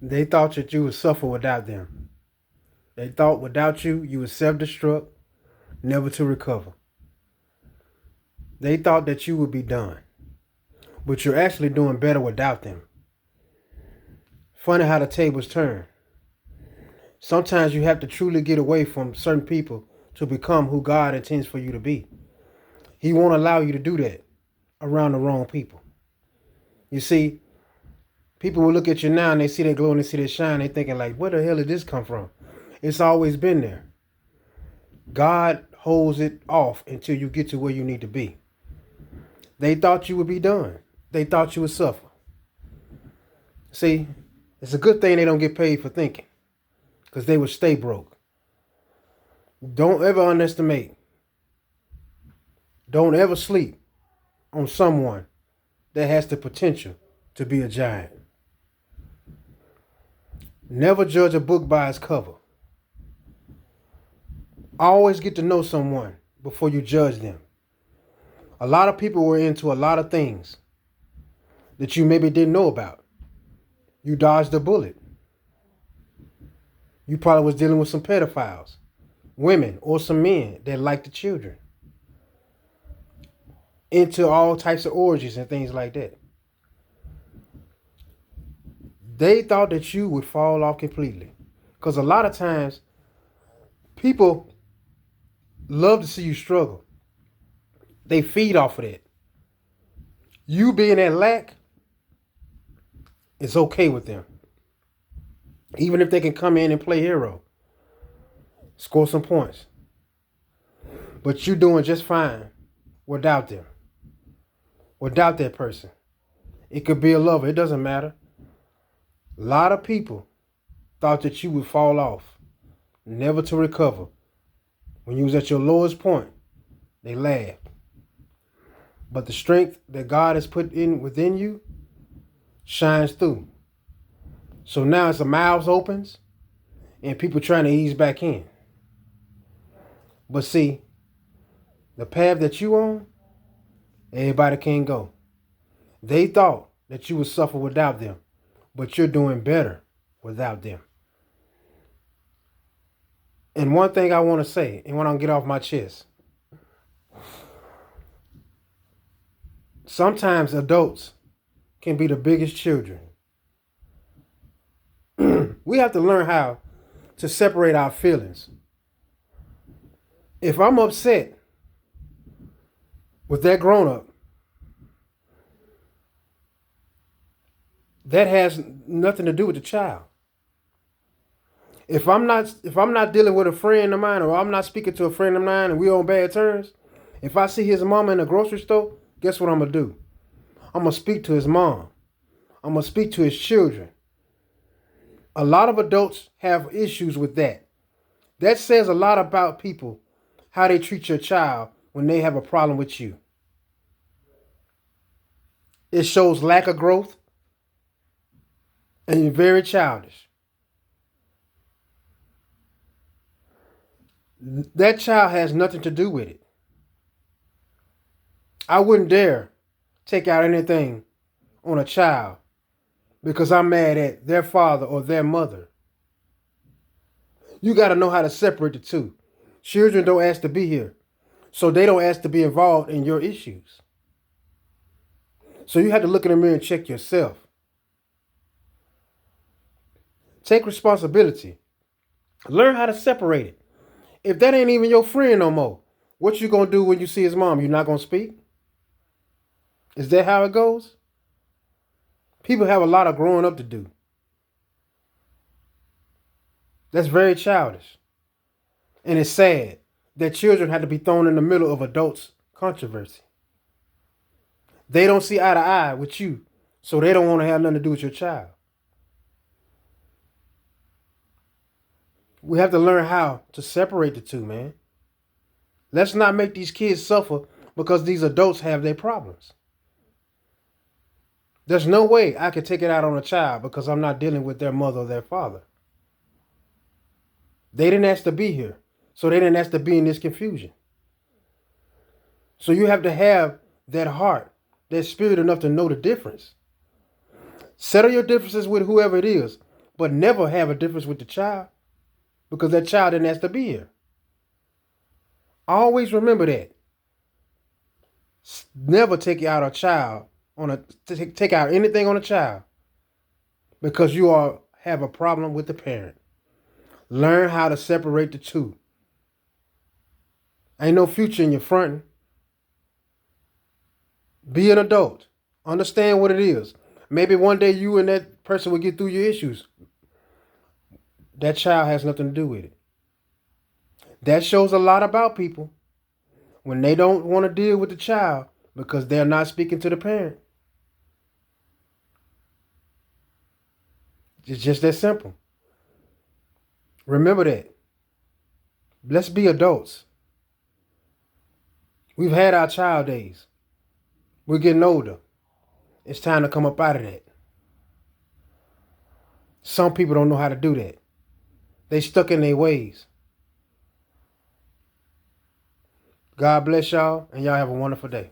They thought that you would suffer without them. They thought without you, you would self-destruct, never to recover. They thought that you would be done, but you're actually doing better without them. Funny how the tables turn. Sometimes you have to truly get away from certain people to become who God intends for you to be. He won't allow you to do that around the wrong people. You see, people will look at you now and they see that glow and they see that shine. They thinking like, where the hell did this come from? It's always been there. God holds it off until you get to where you need to be. They thought you would be done. They thought you would suffer. See, it's a good thing they don't get paid for thinking, because they would stay broke. Don't ever underestimate. Don't ever sleep on someone that has the potential to be a giant. Never judge a book by its cover. Always get to know someone before you judge them. A lot of people were into a lot of things that you maybe didn't know about. You dodged a bullet. You probably was dealing with some pedophiles, women, or some men that liked the children. Into all types of orgies and things like that. They thought that you would fall off completely. Because a lot of times, people love to see you struggle. They feed off of that. You being at lack, it's okay with them. Even if they can come in and play hero, score some points. But you're doing just fine without them. Without that person. It could be a lover. It doesn't matter. A lot of people thought that you would fall off, never to recover. When you was at your lowest point, they laughed. But the strength that God has put in within you shines through. So now as the mouths opens and people trying to ease back in. But see, the path that you on, everybody can't go. They thought that you would suffer without them, but you're doing better without them. And one thing I want to say, and when I get off my chest, sometimes adults can be the biggest children. We have to learn how to separate our feelings. If I'm upset with that grown-up, that has nothing to do with the child. If I'm not dealing with a friend of mine, or I'm not speaking to a friend of mine and we're on bad terms, if I see his mama in the grocery store, guess what I'm going to do? I'm going to speak to his mom. I'm going to speak to his children. A lot of adults have issues with that. That says a lot about people, how they treat your child when they have a problem with you. It shows lack of growth and you're very childish. That child has nothing to do with it. I wouldn't dare take out anything on a child because I'm mad at their father or their mother. You got to know how to separate the two. Children don't ask to be here, so they don't ask to be involved in your issues. So you have to look in the mirror and check yourself. Take responsibility. Learn how to separate it. If that ain't even your friend no more, what you gonna do when you see his mom? You're not gonna speak? Is that how it goes? People have a lot of growing up to do. That's very childish. And it's sad that children have to be thrown in the middle of adults' controversy. They don't see eye to eye with you, so they don't want to have nothing to do with your child. We have to learn how to separate the two, man. Let's not make these kids suffer because these adults have their problems. There's no way I could take it out on a child because I'm not dealing with their mother or their father. They didn't ask to be here, so they didn't ask to be in this confusion. So you have to have that heart, that spirit enough to know the difference. Settle your differences with whoever it is, but never have a difference with the child because that child didn't ask to be here. Always remember that. Never take out a child take out anything on a child because you have a problem with the parent. Learn how to separate the two. Ain't no future in your fronting. Be an adult. Understand what it is. Maybe one day you and that person will get through your issues. That child has nothing to do with it. That shows a lot about people when they don't want to deal with the child because they're not speaking to the parent. It's just that simple. Remember that. Let's be adults. We've had our child days. We're getting older. It's time to come up out of that. Some people don't know how to do that. They stuck in their ways. God bless y'all, and y'all have a wonderful day.